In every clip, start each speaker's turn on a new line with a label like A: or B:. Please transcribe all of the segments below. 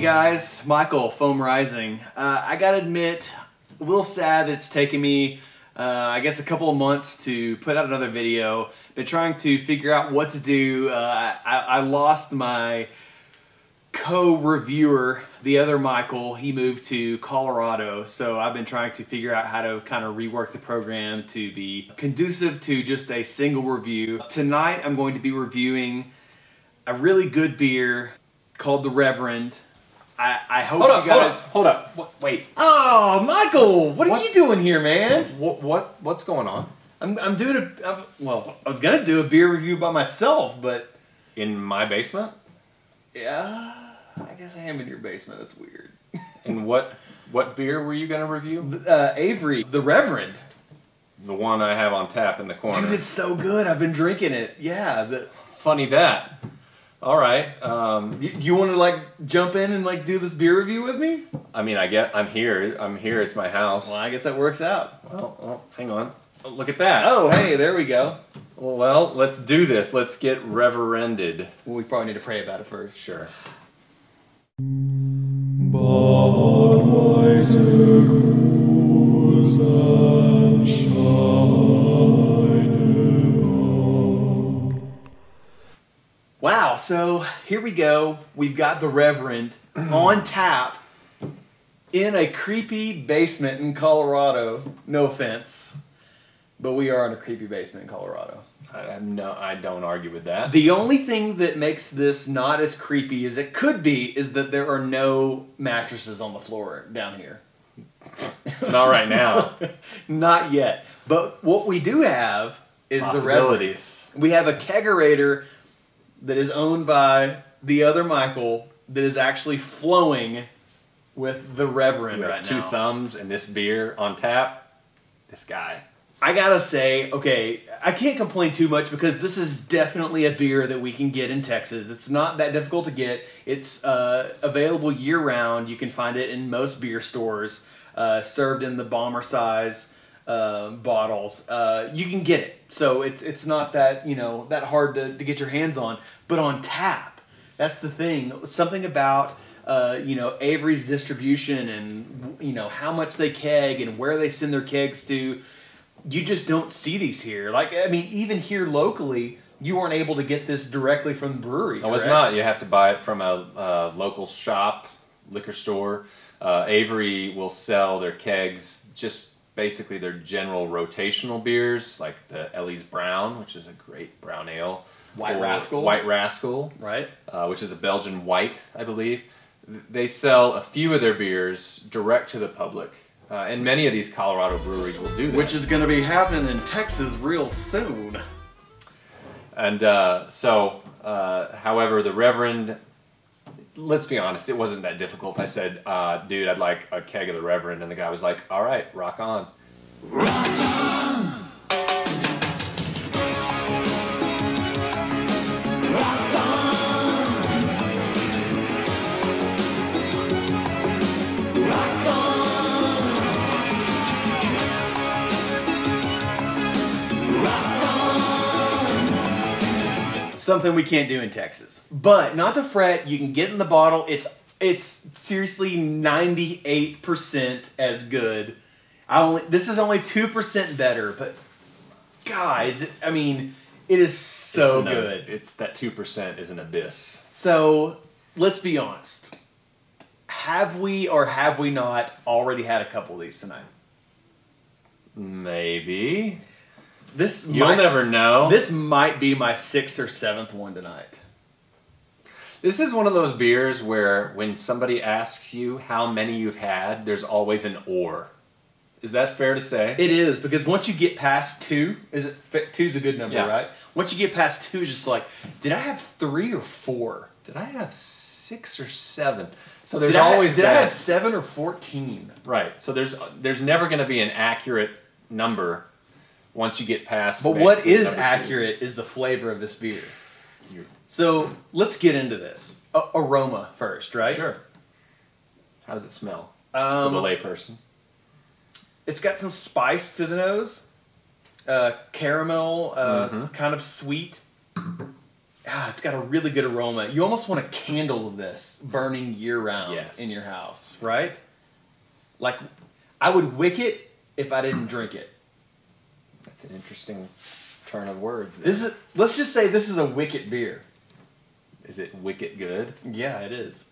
A: guys, Michael, Foam Rising. I gotta admit, a little sad that it's taken me, I guess, a couple of months to put out another video. Been trying to figure out what to do. I lost my co-reviewer, the other Michael. He moved to Colorado, so I've been trying to figure out how to kind of rework the program to be conducive to just a single review. Tonight I'm going to be reviewing a really good beer called the Reverend. I hope you guys...
B: Hold up. Wait.
A: Oh, Michael! What are you doing here, man?
B: What's going on?
A: I'm doing well, I was going to do a beer review by myself, but...
B: In my basement?
A: Yeah, I guess I am in your basement. That's weird.
B: And what beer were you going to review?
A: Avery, the Reverend.
B: The one I have on tap in the corner.
A: Dude, it's so good. I've been drinking it. Yeah.
B: Funny that. All right.
A: You want to like jump in and like do this beer review with me?
B: I mean, I'm here. It's my house.
A: Well, I guess that works out.
B: Well, hang on. Oh, look at that.
A: Oh, hey, there we go.
B: Well, let's do this. Let's get reverended.
A: Well, we probably need to pray about it first.
B: Sure.
A: Wow, so here we go. We've got the Reverend on tap in a creepy basement in Colorado. No offense, but we are in a creepy basement in Colorado.
B: I don't argue with that.
A: The only thing that makes this not as creepy as it could be is that there are no mattresses on the floor down here.
B: Not right now.
A: Not yet. But what we do have is the Reverend. We have a kegerator that is owned by the other Michael that is actually flowing with the Reverend right now.
B: Two thumbs and this beer on tap. This guy.
A: I gotta say, okay, I can't complain too much because this is definitely a beer that we can get in Texas. It's not that difficult to get. It's available year-round. You can find it in most beer stores, served in the bomber size bottles. You can get it, so it's not that that hard to get your hands on. But on tap, that's the thing. Something about Avery's distribution and how much they keg and where they send their kegs to. You just don't see these here. Like, I mean, even here locally, you weren't able to get this directly from the brewery.
B: Oh, it's not. You have to buy it from a local shop, liquor store. Avery will sell their kegs, just basically their general rotational beers, like the Ellie's Brown, which is a great brown ale.
A: White Rascal.
B: White Rascal. Right. Which is a Belgian white, I believe. They sell a few of their beers direct to the public. And many of these Colorado breweries will do that.
A: Which is going to be happening in Texas real soon.
B: And however, the Reverend, let's be honest, it wasn't that difficult. I said, dude, I'd like a keg of the Reverend. And the guy was like, all right, rock on. Rock on! Rock on! Rock on!
A: Something we can't do in Texas. But not to fret, you can get in the bottle. It's seriously 98% as good. This is only 2% better, but guys, I mean, it is so good.
B: It's that 2% is an abyss.
A: So let's be honest. Have we or have we not already had a couple of these tonight?
B: Maybe.
A: You'll
B: never know.
A: This might be my 6th or 7th one tonight.
B: This is one of those beers where when somebody asks you how many you've had, there's always an or. Is that fair to say?
A: It is, because once you get past 2, two's a good number, right? Once you get past 2, it's just like, did I have 3 or 4?
B: Did I have 6 or 7? So there's always
A: Did I have 7 or 14?
B: Right. So there's never going to be an accurate number once you get past.
A: But what is accurate is the flavor of this beer. So let's get into this. Aroma first, right?
B: Sure. How does it smell for the layperson?
A: It's got some spice to the nose. Caramel, kind of sweet. it's got a really good aroma. You almost want a candle of this burning year-round in your house, right? Like, I would wick it if I didn't drink it.
B: That's an interesting turn of words.
A: Let's just say this is a wicket beer.
B: Is it wicket good?
A: Yeah, it is.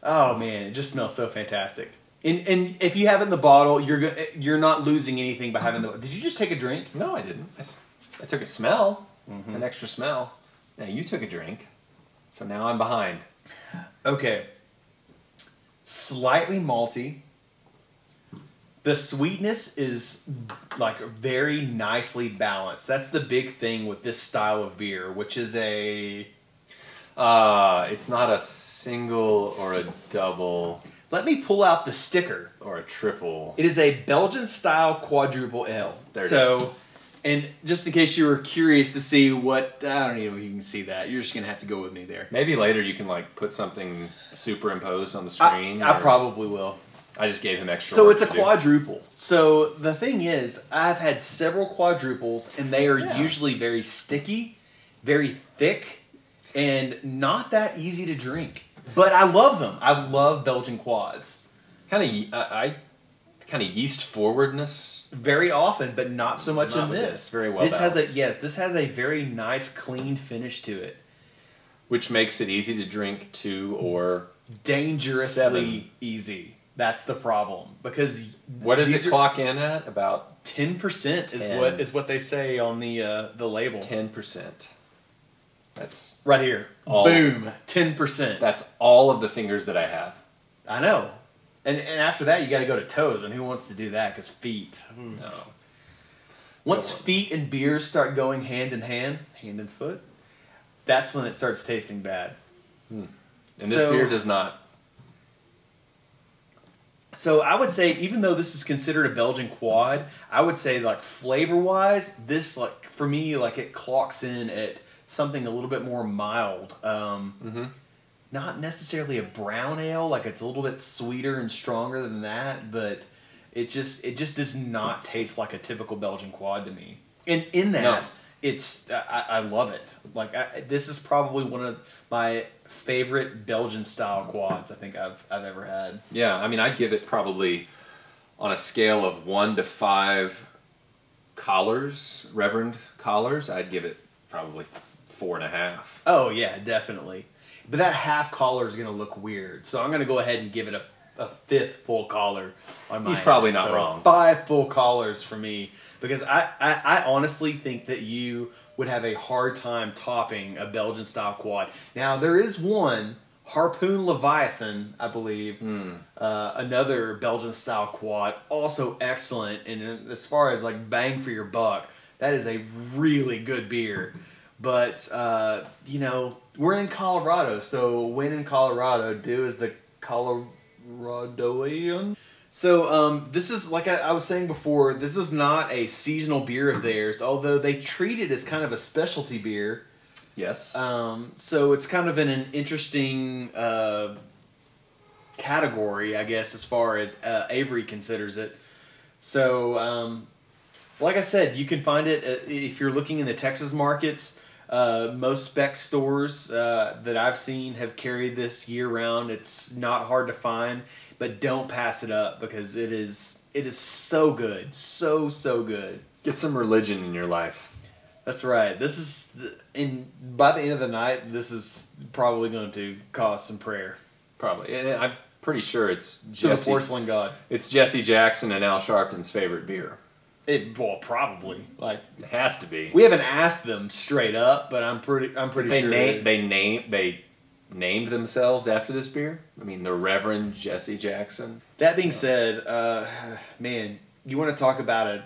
A: Oh man, it just smells so fantastic. And if you have it in the bottle, you're not losing anything by having the. Did you just take a drink?
B: No, I didn't. I took a smell, an extra smell. Now you took a drink, so now I'm behind.
A: Okay. Slightly malty. The sweetness is like very nicely balanced. That's the big thing with this style of beer, which is a.
B: It's not a single or a double.
A: Let me pull out the sticker.
B: Or a triple.
A: It is a Belgian-style quadruple ale.
B: There it is.
A: And just in case you were curious to see what, I don't even know if you can see that. You're just going to have to go with me there.
B: Maybe later you can like put something superimposed on the screen.
A: I probably will.
B: I just gave him extra
A: So
B: work
A: it's a
B: to do.
A: quadruple. So the thing is, I've had several quadruples, and they are usually very sticky, very thick, and not that easy to drink. But I love them. I love Belgian quads.
B: Kind of yeast forwardness.
A: Very often, but not so much
B: Not
A: in
B: with
A: this.
B: Very well
A: This
B: balanced.
A: this has a very nice, clean finish to it.
B: Which makes it easy to drink 2 or
A: Dangerously
B: 7.
A: easy. That's the problem, because
B: what does it clock in at? About
A: 10% is what they say on the label.
B: 10%. That's
A: right here. Boom, 10%.
B: That's all of the fingers that I have.
A: I know. And after that, you got to go to toes, and who wants to do that? Because feet.
B: No.
A: Once feet and beers start going hand in hand and foot, that's when it starts tasting bad.
B: And this beer does not.
A: So I would say, even though this is considered a Belgian quad, I would say, like, flavor-wise, this, like, for me, like, it clocks in at something a little bit more mild. Not necessarily a brown ale, like, it's a little bit sweeter and stronger than that, but it just does not taste like a typical Belgian quad to me. And in that, I love it. Like, this is probably one of my favorite Belgian-style quads I think I've ever had.
B: Yeah, I mean, I'd give it probably on a scale of 1 to 5 collars, Reverend collars, I'd give it probably 4.5.
A: Oh, yeah, definitely. But that half collar is going to look weird, so I'm going to go ahead and give it a 5th full collar on my
B: He's probably not wrong.
A: 5 full collars for me, because I honestly think that you would have a hard time topping a Belgian-style quad. Now, there is one, Harpoon Leviathan, I believe, another Belgian-style quad, also excellent, and as far as like bang for your buck, that is a really good beer. But, you know, we're in Colorado, so when in Colorado, do as the Coloradoan. So, this is, like I was saying before, this is not a seasonal beer of theirs, although they treat it as kind of a specialty beer.
B: Yes.
A: So it's kind of in an interesting category, I guess, as far as Avery considers it. So, like I said, you can find it if you're looking in the Texas markets. Most spec stores that I've seen have carried this year-round. It's not hard to find, but don't pass it up, because it is so good, so good.
B: Get some religion in your life.
A: That's right. This is, by the end of the night, this is probably going to cause some prayer.
B: Probably, and I'm pretty sure it's
A: to the porcelain god.
B: It's Jesse Jackson and Al Sharpton's favorite beer.
A: Well, probably. Like,
B: it has to be.
A: We haven't asked them straight up, but I'm pretty sure
B: they named themselves after this beer. I mean, the Reverend Jesse Jackson.
A: That being said, man, you want to talk about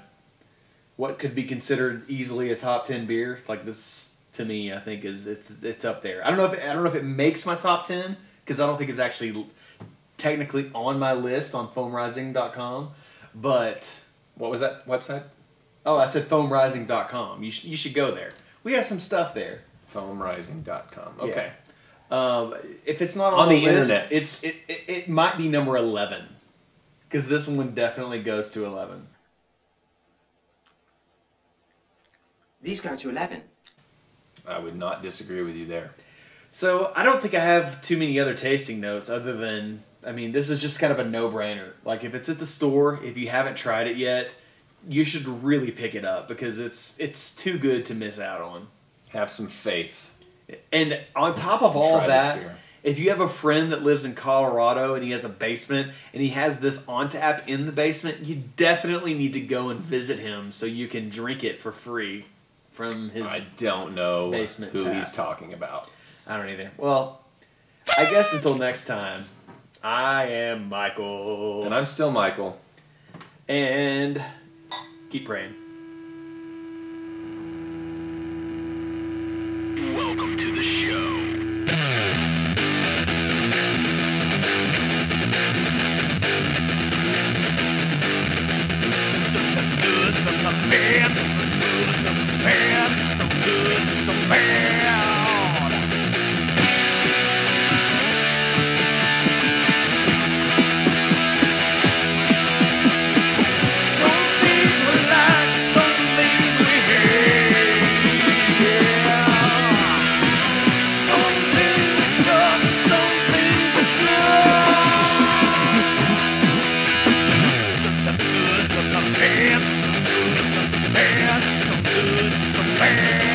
A: what could be considered easily a top 10 beer? Like, this, to me, I think it's up there. I don't know if it makes my top 10, because I don't think it's actually technically on my list on foamrising.com, but
B: what was that website?
A: Oh, I said foamrising.com. You should go there. We got some stuff there.
B: Foamrising.com. Okay.
A: Yeah. If it's not on the list,
B: internet,
A: it might be number 11, because this one definitely goes to 11.
C: These go to 11.
B: I would not disagree with you there.
A: So I don't think I have too many other tasting notes other than, I mean, this is just kind of a no-brainer. Like if it's at the store, if you haven't tried it yet, you should really pick it up because it's too good to miss out on.
B: Have some faith.
A: And on top of all of that,
B: beer.
A: if you have a friend that lives in Colorado and he has a basement and he has this on tap in the basement, you definitely need to go and visit him so you can drink it for free from his
B: I don't know
A: basement
B: who
A: tap.
B: he's talking about.
A: I don't either. Well, I guess until next time, I am Michael.
B: And I'm still Michael.
A: And keep praying.
C: Welcome to the show. Sometimes good, sometimes bad, sometimes good, sometimes bad, some good, some bad. Some things we like, some things we hate, yeah. Some things suck, some things are good. Sometimes good, sometimes bad, sometimes good, sometimes bad, some good, some bad.